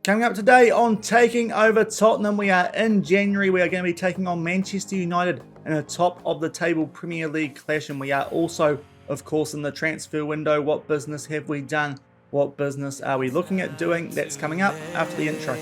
Coming up today on Taking Over Tottenham, we are in January. We are going to be taking on Manchester United in a top of the table Premier League clash, and we are also, of course, in the transfer window. What business have we done? What business are we looking at doing? That's coming up after the intro.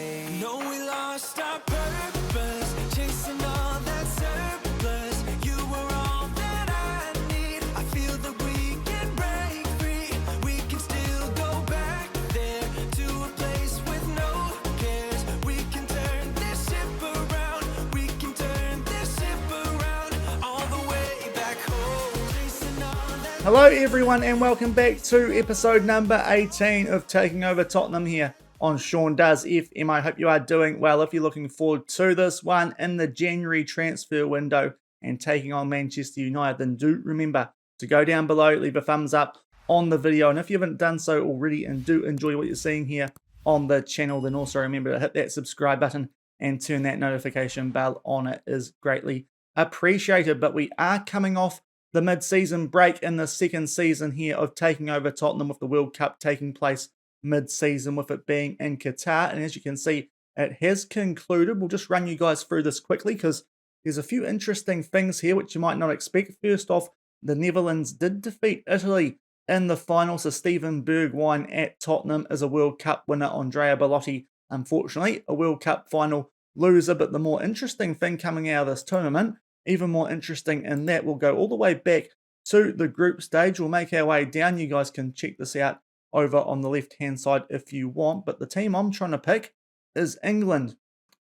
Hello everyone and welcome back to episode number 18 of Taking Over Tottenham here on Shaun Does FM. I hope you are doing well. If you're looking forward to this one in the January transfer window and taking on Manchester United, then do remember to go down below, leave a thumbs up on the video. And if you haven't done so already and do enjoy what you're seeing here on the channel, then also remember to hit that subscribe button and turn that notification bell on. It is greatly appreciated. But we are coming off the mid-season break in the second season here of Taking Over Tottenham, with the World Cup taking place mid-season, with it being in Qatar. And as you can see, it has concluded. We'll just run you guys through this quickly because there's a few interesting things here which you might not expect. First off, the Netherlands did defeat Italy in the final. So Steven Bergwijn at Tottenham is a World Cup winner. Andrea Belotti, unfortunately, a World Cup final loser. But the more interesting thing coming out of this tournament, even more interesting in that, we'll go all the way back to the group stage. We'll make our way down. You guys can check this out over on the left-hand side if you want. But the team I'm trying to pick is England.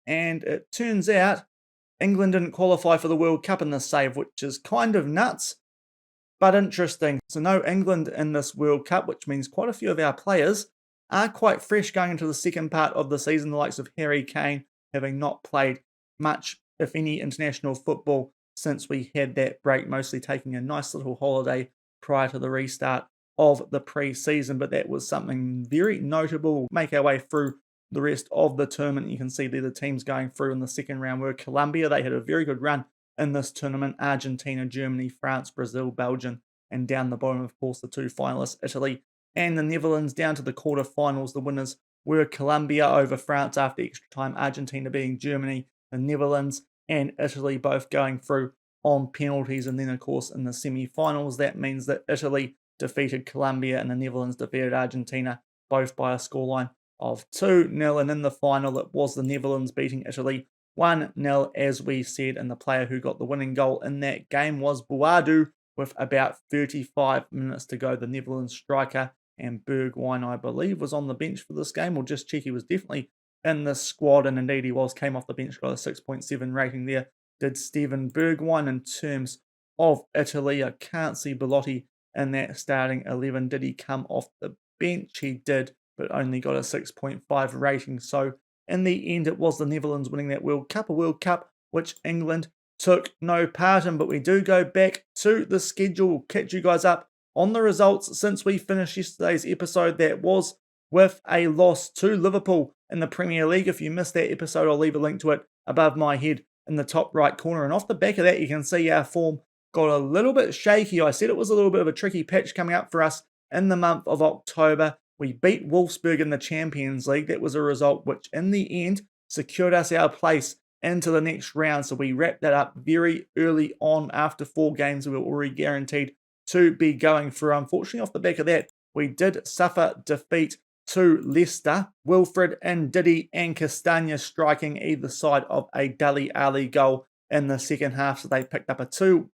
And it turns out England didn't qualify for the World Cup in this save, which is kind of nuts, but interesting. So no England in this World Cup, which means quite a few of our players are quite fresh going into the second part of the season. The likes of Harry Kane having not played much, if any, international football since we had that break, mostly taking a nice little holiday prior to the restart of the pre-season. But that was something very notable. We'll make our way through the rest of the tournament. You can see there the teams going through in the second round were Colombia. They had a very good run in this tournament. Argentina, Germany, France, Brazil, Belgium, and down the bottom, of course, the two finalists, Italy and the Netherlands. Down to the quarterfinals, the winners were Colombia over France after extra time, Argentina beating Germany, the Netherlands and Italy both going through on penalties. And then, of course, in the semi-finals, that means that Italy defeated Colombia and the Netherlands defeated Argentina, both by a scoreline of 2-0. And in the final, it was the Netherlands beating Italy 1-0, as we said. And the player who got the winning goal in that game was Boadu, with about 35 minutes to go. The Netherlands striker, and Bergwijn, I believe, was on the bench for this game. We'll just check. He was definitely in the squad, and indeed he was, came off the bench, got a 6.7 rating there, did Steven Bergwijn. In terms of Italy, I can't see Belotti in that starting 11. Did he come off the bench? He did, but only got a 6.5 rating. So in the end, it was the Netherlands winning that World Cup, a World Cup which England took no part in. But we do go back to the schedule. We'll catch you guys up on the results since we finished yesterday's episode. That was with a loss to Liverpool in the Premier League. If you missed that episode, I'll leave a link to it above my head in the top right corner. And off the back of that, you can see our form got a little bit shaky. I said it was a little bit of a tricky patch coming up for us in the month of October. We beat Wolfsburg in the Champions League. That was a result which in the end secured us our place into the next round. So we wrapped that up very early on. After 4 games, we were already guaranteed to be going through. Unfortunately, off the back of that, we did suffer defeat to Leicester. Wilfred and Ndidi and Castagna striking either side of a Dele Alli goal in the second half. So they picked up a 2-1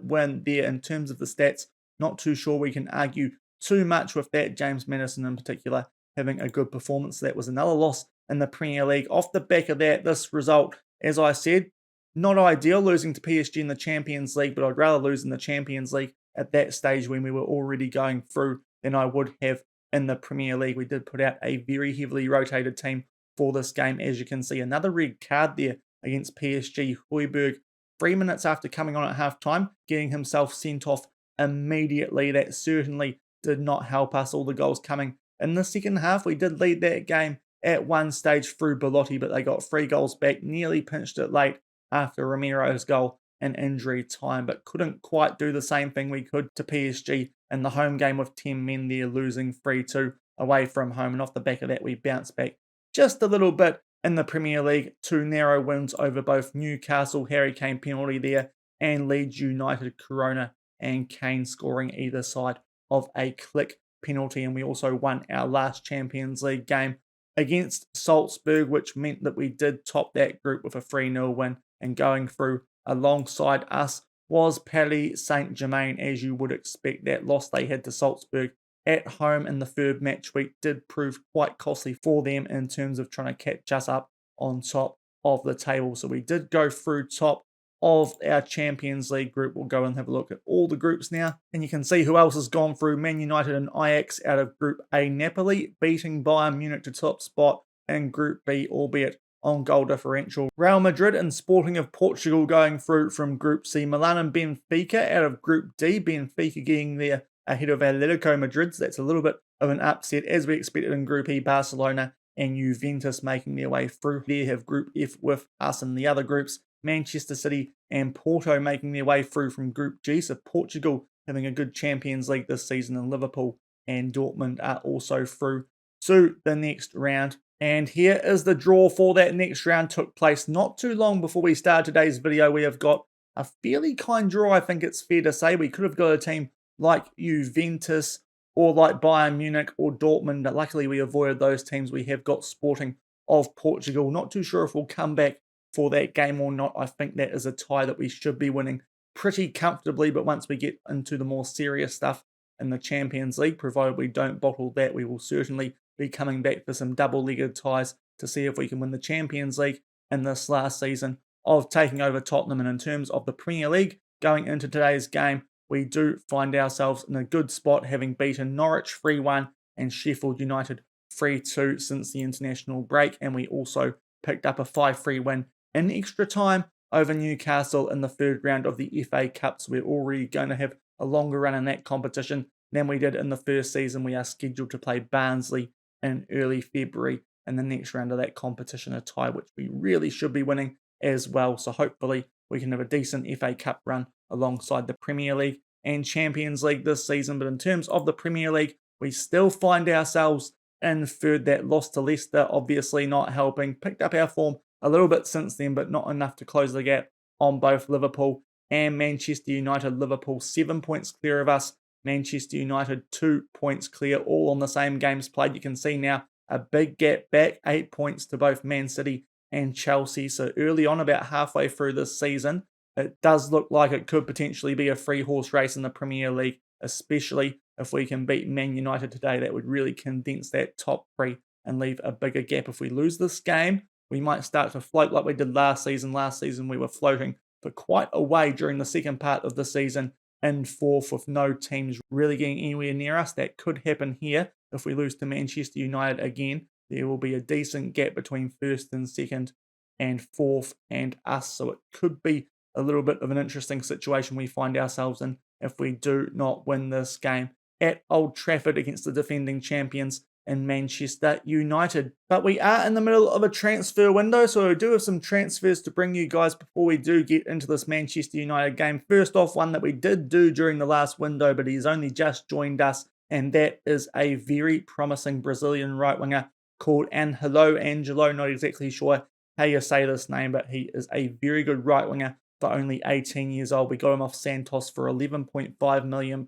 win there. In terms of the stats, not too sure we can argue too much with that. James Maddison in particular having a good performance. That was another loss in the Premier League. Off the back of that, this result, as I said, not ideal, losing to PSG in the Champions League, but I'd rather lose in the Champions League at that stage when we were already going through than I would have in the Premier League. We did put out a very heavily rotated team for this game. As you can see, another red card there against PSG. Højbjerg, 3 minutes after coming on at half-time, getting himself sent off immediately. That certainly did not help us. All the goals coming in the second half. We did lead that game at one stage through Belotti, but they got 3 goals back, nearly pinched it late after Ramiro's goal in injury time, but couldn't quite do the same thing we could to PSG in the home game with 10 men there, losing 3-2 away from home. And off the back of that, we bounced back just a little bit in the Premier League. 2 narrow wins over both Newcastle, Harry Kane penalty there, and Leeds United, Corona and Kane scoring either side of a click penalty. And we also won our last Champions League game against Salzburg, which meant that we did top that group with a 3-0 win. And going through alongside us was Paris Saint-Germain, as you would expect. That loss they had to Salzburg at home in the third match week did prove quite costly for them in terms of trying to catch us up on top of the table. So we did go through top of our Champions League group. We'll go and have a look at all the groups now, and you can see who else has gone through. Man United and Ajax out of Group A. Napoli beating Bayern Munich to top spot in Group B, albeit on goal differential. Real Madrid and Sporting of Portugal going through from Group C. Milan and Benfica out of Group D. Benfica getting there ahead of Atletico Madrid. So that's a little bit of an upset as we expected in Group E. Barcelona and Juventus making their way through. There have Group F with us in the other groups. Manchester City and Porto making their way through from Group G. So Portugal having a good Champions League this season, and Liverpool and Dortmund are also through to the next round. And here is the draw for that next round. Took place not too long before we started today's video. We have got a fairly kind draw, I think it's fair to say. We could have got a team like Juventus or like Bayern Munich or Dortmund. Luckily, we avoided those teams. We have got Sporting of Portugal. Not too sure if we'll come back for that game or not. I think that is a tie that we should be winning pretty comfortably, but once we get into the more serious stuff in the Champions League, provided we don't bottle that, we will certainly be coming back for some double-legged ties to see if we can win the Champions League in this last season of taking over Tottenham. And in terms of the Premier League, going into today's game, we do find ourselves in a good spot, having beaten Norwich 3-1 and Sheffield United 3-2 since the international break, and we also picked up a 5-3 win in extra time over Newcastle in the third round of the FA Cup. So we're already going to have a longer run in that competition than we did in the first season. We are scheduled to play Barnsley in early February in the next round of that competition, a tie which we really should be winning as well. So hopefully we can have a decent FA Cup run alongside the Premier League and Champions League this season. But in terms of the Premier League, we still find ourselves in third. That loss to Leicester obviously not helping. Picked up our form a little bit since then, but not enough to close the gap on both Liverpool and Manchester United. Liverpool 7 points clear of us. Manchester United 2 points clear, all on the same games played. You can see now a big gap back, 8 points to both Man City and Chelsea. So early on, about halfway through this season, it does look like it could potentially be a three-horse race in the Premier League, especially if we can beat Man United today. That would really condense that top three and leave a bigger gap. If we lose this game, we might start to float like we did last season. Last season, we were floating for quite a way during the second part of the season in fourth, with no teams really getting anywhere near us. That could happen here. If we lose to Manchester United again, there will be a decent gap between first and second and fourth and us. So it could be a little bit of an interesting situation we find ourselves in if we do not win this game at Old Trafford against the defending champions in Manchester United. But we are in the middle of a transfer window, so we do have some transfers to bring you guys before we do get into this Manchester United game. First off, one that we did do during the last window, but he's only just joined us, and that is a very promising Brazilian right winger called Angelo. Not exactly sure how you say this name, but he is a very good right winger for only 18 years old. We got him off Santos for £11.5 million.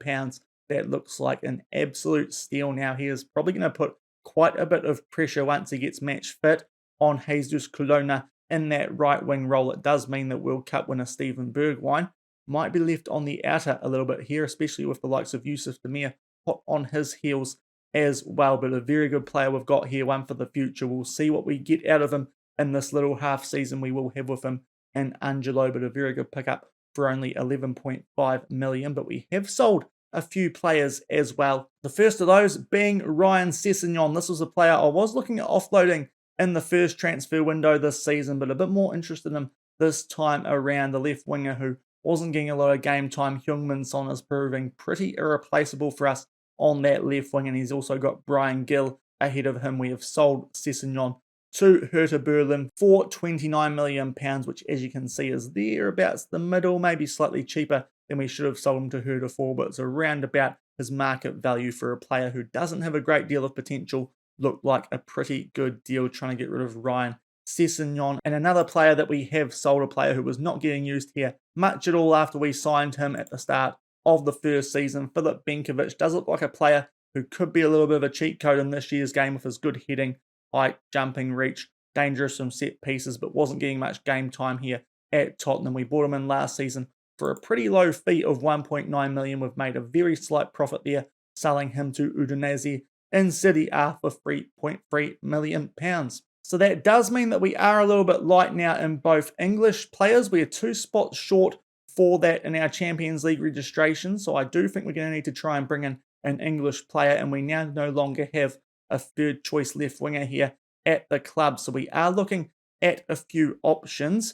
That looks like an absolute steal. Now, he is probably going to put quite a bit of pressure once he gets match fit on Jesus Colonna in that right wing role. It does mean that World Cup winner Steven Bergwijn might be left on the outer a little bit here, especially with the likes of Yusuf Demir hot on his heels as well. But a very good player we've got here, one for the future. We'll see what we get out of him in this little half season we will have with him and Angelo, but a very good pickup for only 11.5 million. But we have sold a few players as well. The first of those being Ryan Sessegnon. This was a player I was looking at offloading in the first transfer window this season, but a bit more interested in him this time around. The left winger who wasn't getting a lot of game time, Heung-min Son, is proving pretty irreplaceable for us on that left wing, and he's also got Brian Gill ahead of him. We have sold Sessegnon to Hertha Berlin for £29 million, which, as you can see, is thereabouts the middle, maybe slightly cheaper than we should have sold him to Hertha for, but it's around about his market value for a player who doesn't have a great deal of potential looked like a pretty good deal trying to get rid of Ryan Sessegnon. And another player that we have sold, a player who was not getting used here much at all after we signed him at the start of the first season. Filip Benkovic does look like a player who could be a little bit of a cheat code in this year's game with his good heading, height, jumping, reach, dangerous from set pieces, but wasn't getting much game time here at Tottenham. We bought him in last season for a pretty low fee of 1.9 million. We've made a very slight profit there, selling him to Udinese in Serie A for £3.3 million. So that does mean that we are a little bit light now in both English players. We are 2 spots short for that in our Champions League registration. So I do think we're going to need to try and bring in an English player, and we now no longer have a third choice left winger here at the club. So we are looking at a few options.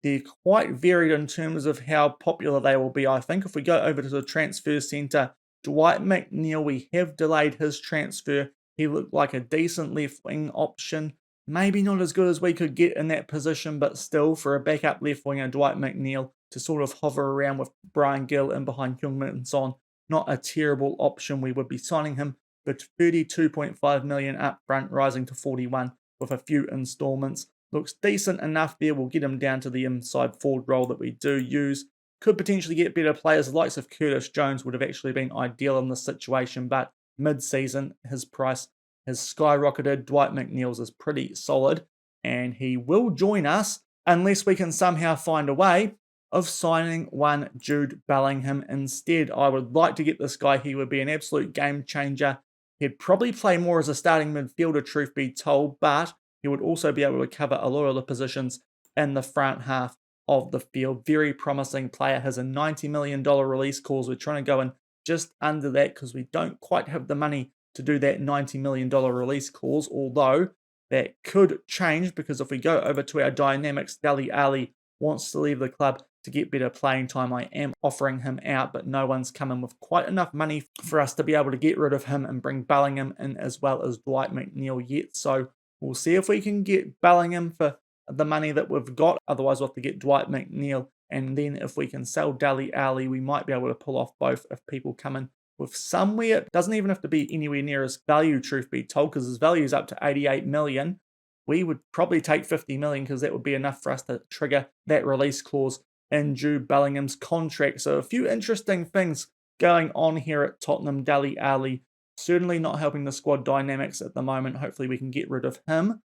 They're quite varied in terms of how popular they will be. I think if we go over to the transfer centre, Dwight McNeil, we have delayed his transfer. He looked like a decent left wing option. Maybe not as good as we could get in that position, but still for a backup left winger, Dwight McNeil, to sort of hover around with Brian Gill in behind Heung-min Son, not a terrible option. We would be signing him for 32.5 million up front, rising to 41 with a few installments. Looks decent enough there. We'll get him down to the inside forward role that we do use. Could potentially get better players. The likes of Curtis Jones would have actually been ideal in this situation, but mid-season, his price has skyrocketed. Dwight McNeil's is pretty solid, and he will join us unless we can somehow find a way of signing one Jude Bellingham instead. I would like to get this guy. He would be an absolute game changer. He'd probably play more as a starting midfielder, truth be told, but he would also be able to cover a lot of the positions in the front half of the field. Very promising player. Has a $90 million release clause. We're trying to go in just under that because we don't quite have the money to do that $90 million release clause, although that could change because if we go over to our dynamics, Dele Alli wants to leave the club to get better playing time. I am offering him out, but no one's coming with quite enough money for us to be able to get rid of him and bring Bellingham in as well as Dwight McNeil yet. So we'll see if we can get Bellingham for the money that we've got. Otherwise, we'll have to get Dwight McNeil. And then if we can sell Dele Alli, we might be able to pull off both if people come in with somewhere. It doesn't even have to be anywhere near his value, truth be told, because his value is up to 88 million. We would probably take 50 million because that would be enough for us to trigger that release clause in Jude Bellingham's contract. So a few interesting things going on here at Tottenham. Dele Alli certainly not helping the squad dynamics at the moment. Hopefully we can get rid of him.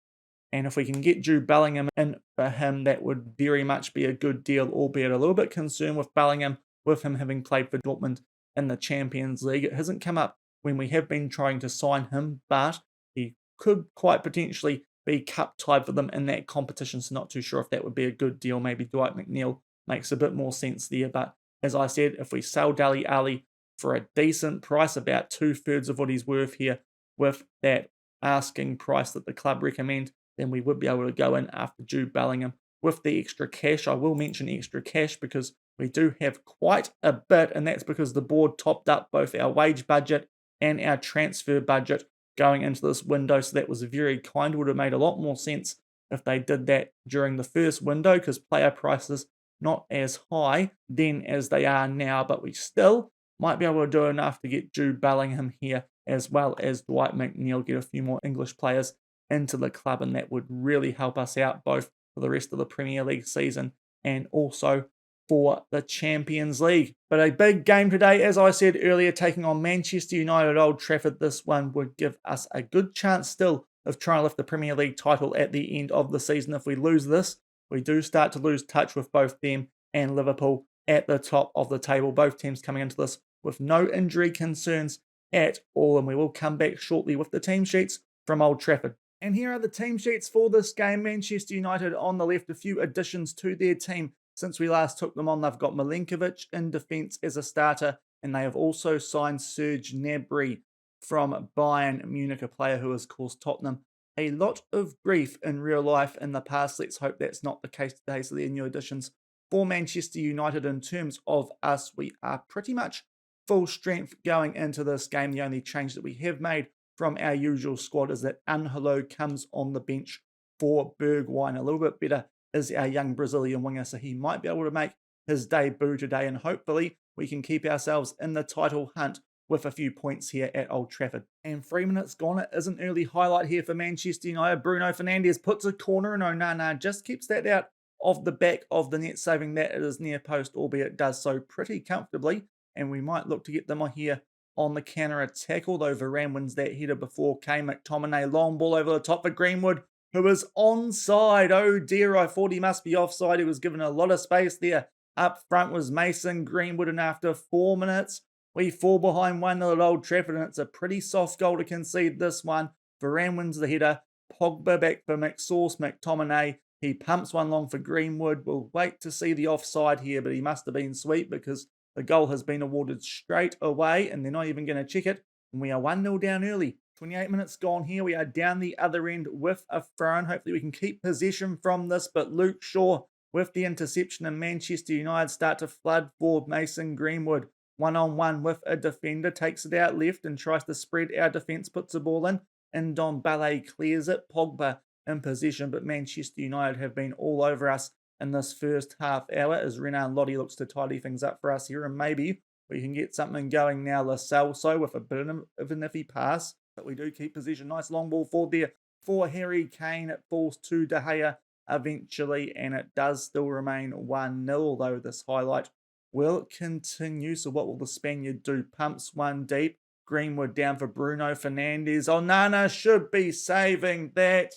And if we can get Jude Bellingham in for him, that would very much be a good deal, albeit a little bit concerned with Bellingham, with him having played for Dortmund in the Champions League. It hasn't come up when we have been trying to sign him, but he could quite potentially be cup tied for them in that competition, so not too sure if that would be a good deal. Maybe Dwight McNeil makes a bit more sense there, but as I said, if we sell Dele Alli for a decent price, about 2/3 of what he's worth here, with that asking price that the club recommend, then we would be able to go in after Jude Bellingham with the extra cash. I will mention extra cash because we do have quite a bit, and that's because the board topped up both our wage budget and our transfer budget going into this window, so that was very kind. It would have made a lot more sense if they did that during the first window because player prices not as high then as they are now, but we still might be able to do enough to get Jude Bellingham here as well as Dwight McNeil, get a few more English players into the club, and that would really help us out both for the rest of the Premier League season and also for the Champions League. But a big game today, as I said earlier, taking on Manchester United at Old Trafford. This one would give us a good chance still of trying to lift the Premier League title at the end of the season. If we lose this, we do start to lose touch with both them and Liverpool at the top of the table. Both teams coming into this with no injury concerns at all, and we will come back shortly with the team sheets from Old Trafford. And here are the team sheets for this game. Manchester United on the left, a few additions to their team since we last took them on. They've got Milinkovic in defence as a starter, and they have also signed Serge Gnabry from Bayern Munich, a player who has caused Tottenham a lot of grief in real life in the past. Let's hope that's not the case today. So they're new additions for Manchester United. In terms of us, we are pretty much full strength going into this game. The only change that we have made from our usual squad is that Angelo comes on the bench for Bergwijn. A little bit better is our young Brazilian winger, so he might be able to make his debut today, and hopefully we can keep ourselves in the title hunt with a few points here at Old Trafford. And 3 minutes gone, it is an early highlight here for Manchester United. Bruno Fernandes puts a corner and Onana just keeps that out of the back of the net, saving that it is near post, albeit does so pretty comfortably. And we might look to get them here on the counter attack, although Varane wins that header before Kane. McTominay, long ball over the top for Greenwood, who is onside. Oh dear, I thought he must be offside. He was given a lot of space there. Up front was Mason Greenwood, and after 4 minutes, we fall behind 1-0 at Old Trafford, and it's a pretty soft goal to concede this one. Varane wins the header. Pogba back for McSauce. McTominay, he pumps one long for Greenwood. We'll wait to see the offside here, but he must have been sweet because the goal has been awarded straight away, and they're not even going to check it. And we are 1-0 down early. 28 minutes gone here. We are down the other end with a throw-in. Hopefully we can keep possession from this, but Luke Shaw with the interception, and Manchester United start to flood forward. Mason Greenwood, one-on-one with a defender, takes it out left and tries to spread our defence, puts the ball in, and Ndombele clears it. Pogba in possession, but Manchester United have been all over us in this first half hour as Renan Lodi looks to tidy things up for us here, and maybe we can get something going now. Lo Celso with a bit of a nifty pass, but we do keep possession. Nice long ball forward there for Harry Kane. It falls to De Gea eventually, and it does still remain 1-0, although this highlight will continue. So what will the Spaniard do? Pumps one deep. Greenwood down for Bruno Fernandes. Onana should be saving that.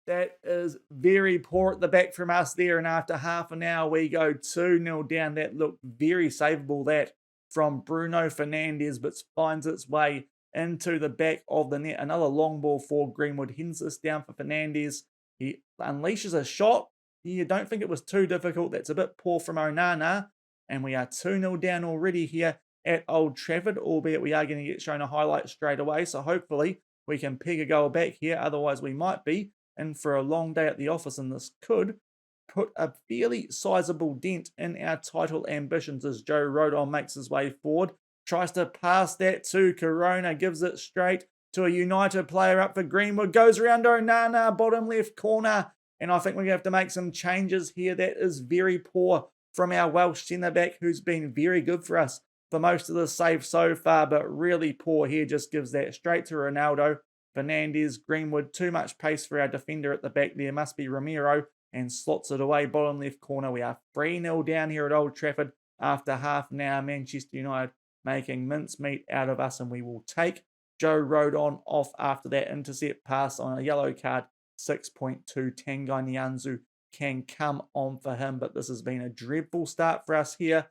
That is very poor at the back from us there, and after half an hour we go 2-0 down. That looked very savable, that from Bruno Fernandes, but finds its way into the back of the net. Another long ball for Greenwood. Hens this down for Fernandes. He unleashes a shot. You don't think it was too difficult. That's a bit poor from Onana. And we are 2-0 down already here at Old Trafford, albeit we are going to get shown a highlight straight away. So hopefully we can peg a goal back here. Otherwise we might be in for a long day at the office, and this could put a fairly sizable dent in our title ambitions as Joe Rodon makes his way forward. Tries to pass that to Corona, gives it straight to a United player up for Greenwood, goes around Onana, bottom left corner, and I think we're going to have to make some changes here. That is very poor from our Welsh centre-back, who's been very good for us for most of the save so far, but really poor here. Just gives that straight to Ronaldo. Fernandes, Greenwood, too much pace for our defender at the back there. Must be Ramiro, and slots it away, bottom left corner. We are 3-0 down here at Old Trafford after half an hour. Manchester United making mincemeat out of us, and we will take Joe Rodon off after that intercept pass on a yellow card. 6.2, Tanguy Nianzou can come on for him, but this has been a dreadful start for us here.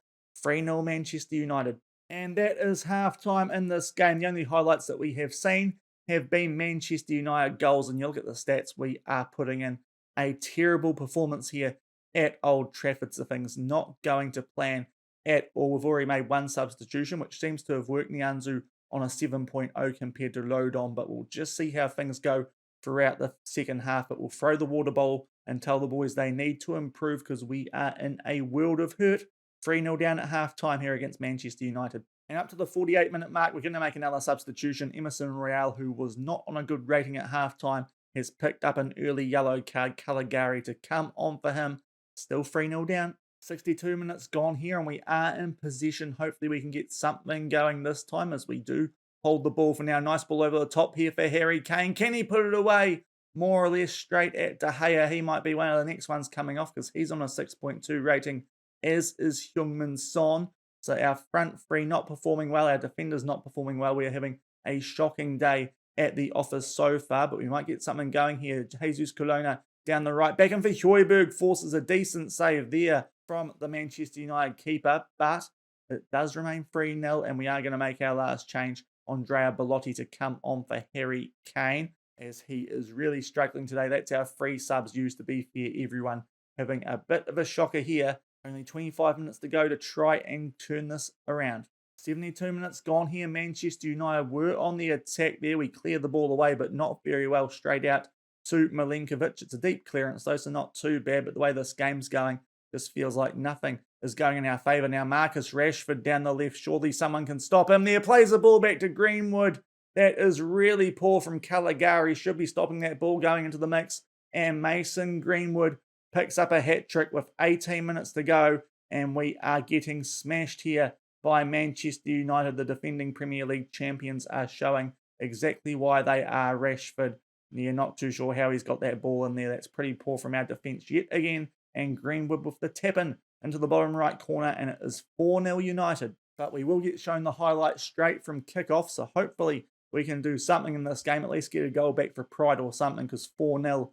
3-0 Manchester United. And that is half-time in this game. The only highlights that we have seen have been Manchester United goals, and you look at the stats, we are putting in a terrible performance here at Old Trafford. So things not going to plan at all. We've already made one substitution, which seems to have worked. Nianzou on a 7.0 compared to Lodon, but we'll just see how things go throughout the second half. But we'll throw the water bowl and tell the boys they need to improve because we are in a world of hurt. 3-0 down at half-time here against Manchester United. And up to the 48-minute mark, we're going to make another substitution. Emerson Royale, who was not on a good rating at half-time, has picked up an early yellow card. Caligari to come on for him. Still 3-0 down. 62 minutes gone here, and we are in possession. Hopefully we can get something going this time as we do hold the ball for now. Nice ball over the top here for Harry Kane. Can he put it away? More or less straight at De Gea. He might be one of the next ones coming off because he's on a 6.2 rating, as is Heung-min Son. So our front three not performing well. Our defenders not performing well. We are having a shocking day at the office so far, but we might get something going here. Jesus Colonna down the right. Back in for Højbjerg, forces a decent save there from the Manchester United keeper, but it does remain 3-0, and we are going to make our last change. Andrea Bellotti to come on for Harry Kane, as he is really struggling today. That's our free subs used to be fair. Everyone having a bit of a shocker here. Only 25 minutes to go to try and turn this around. 72 minutes gone here. Manchester United were on the attack there. We cleared the ball away, but not very well. Straight out to Milinkovic. It's a deep clearance though, so not too bad. But the way this game's going, just feels like nothing is going in our favour. Now Marcus Rashford down the left. Surely someone can stop him there. Plays the ball back to Greenwood. That is really poor from Caligari. Should be stopping that ball going into the mix. And Mason Greenwood picks up a hat-trick with 18 minutes to go. And we are getting smashed here by Manchester United. The defending Premier League champions are showing exactly why they are Rashford. You're not too sure how he's got that ball in there. That's pretty poor from our defence yet again. And Greenwood with the tap-in into the bottom right corner, and it is 4-0 United. But we will get shown the highlights straight from kickoff, so hopefully we can do something in this game, at least get a goal back for pride or something, because 4-0,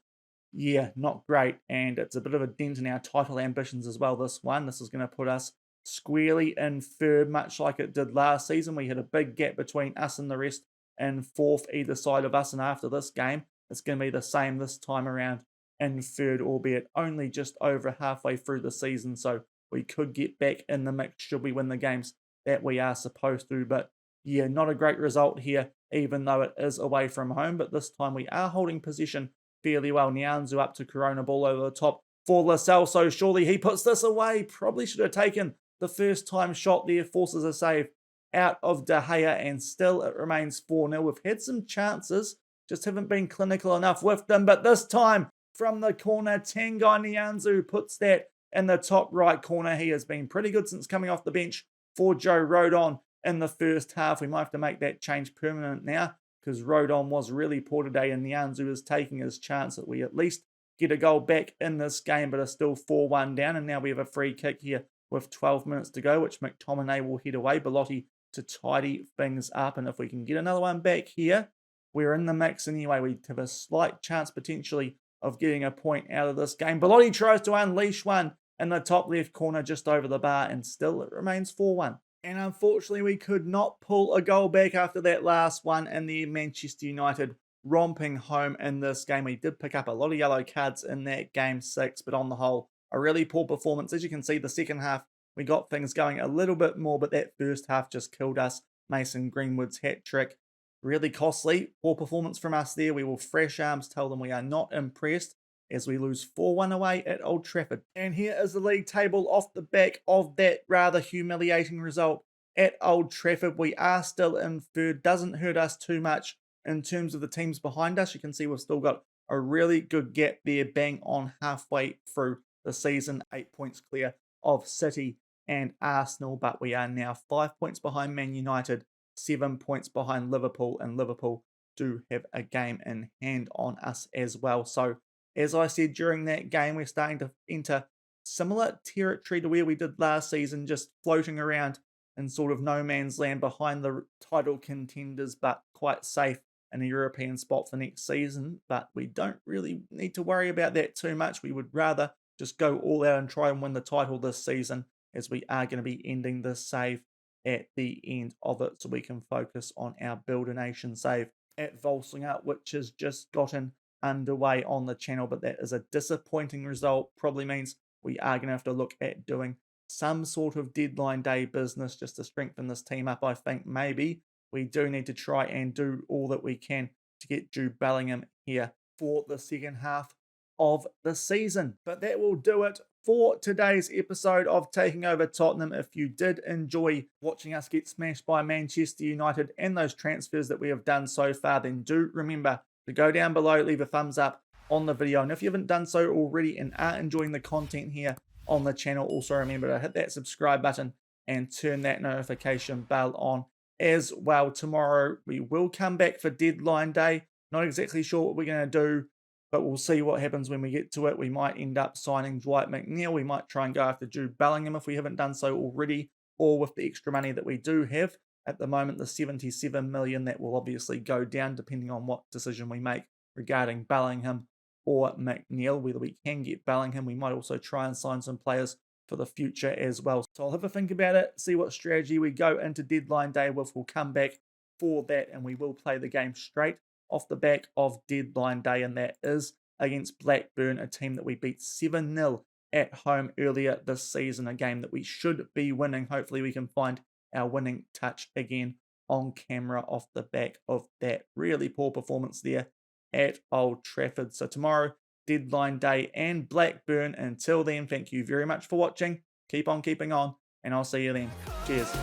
yeah, not great. And it's a bit of a dent in our title ambitions as well, this one. This is going to put us squarely in third, much like it did last season. We had a big gap between us and the rest, and fourth either side of us. And after this game, it's going to be the same this time around in third, albeit only just over halfway through the season. So we could get back in the mix should we win the games that we are supposed to. But yeah, not a great result here, even though it is away from home. But this time we are holding possession fairly well. Nyanzu up to Corona, ball over the top for Lascelles. So surely he puts this away. Probably should have taken the first time shot there, forces a save out of De Gea, and still it remains 4-0. We've had some chances, just haven't been clinical enough with them. But this time from the corner, Tanguy Nyanzu puts that in the top right corner. He has been pretty good since coming off the bench for Joe Rodon in the first half. We might have to make that change permanent now, because Rodon was really poor today, and Nyanzu is taking his chance that we at least get a goal back in this game, but are still 4-1 down. And now we have a free kick here with 12 minutes to go, which McTominay will head away. Belotti to tidy things up, and if we can get another one back here, we're in the mix anyway. We have a slight chance potentially of getting a point out of this game. Belotti tries to unleash one in the top left corner just over the bar, and still it remains 4-1. And unfortunately, we could not pull a goal back after that last one in the Manchester United romping home in this game. We did pick up a lot of yellow cards in that game 6, but on the whole, a really poor performance. As you can see, the second half, we got things going a little bit more, but that first half just killed us. Mason Greenwood's hat-trick, really costly. Poor performance from us there. We will fresh arms tell them we are not impressed as we lose 4-1 away at Old Trafford. And here is the league table off the back of that rather humiliating result at Old Trafford. We are still in third. Doesn't hurt us too much in terms of the teams behind us. You can see we've still got a really good gap there, bang on halfway through the season. 8 points clear of City and Arsenal, but we are now 5 points behind Man United, 7 points behind Liverpool, and Liverpool do have a game in hand on us as well. So as I said during that game, we're starting to enter similar territory to where we did last season, just floating around in sort of no man's land behind the title contenders, but quite safe in a European spot for next season. But we don't really need to worry about that too much. We would rather just go all out and try and win the title this season, as we are going to be ending this save at the end of it, so we can focus on our Build a Nation save at Volsinger, which has just gotten underway on the channel. But that is a disappointing result. Probably means we are going to have to look at doing some sort of deadline day business just to strengthen this team up. I think maybe we do need to try and do all that we can to get Jude Bellingham here for the second half of the season. But that will do it for today's episode of Taking Over Tottenham. If you did enjoy watching us get smashed by Manchester United and those transfers that we have done so far, then do remember to go down below, leave a thumbs up on the video. And if you haven't done so already and are enjoying the content here on the channel, also remember to hit that subscribe button and turn that notification bell on as well. Tomorrow we will come back for deadline day. Not exactly sure what we're going to do, but we'll see what happens when we get to it. We might end up signing Dwight McNeil. We might try and go after Jude Bellingham if we haven't done so already, or with the extra money that we do have at the moment, the 77 million, that will obviously go down depending on what decision we make regarding Bellingham or McNeil. Whether we can get Bellingham, we might also try and sign some players for the future as well. So I'll have a think about it, see what strategy we go into deadline day with. We'll come back for that, and we will play the game straight off the back of deadline day, and that is against Blackburn, a team that we beat 7-0 at home earlier this season, a game that we should be winning. Hopefully we can find our winning touch again on camera off the back of that really poor performance there at Old Trafford. So tomorrow, deadline day and Blackburn. Until then, thank you very much for watching. Keep on keeping on, and I'll see you then. Cheers.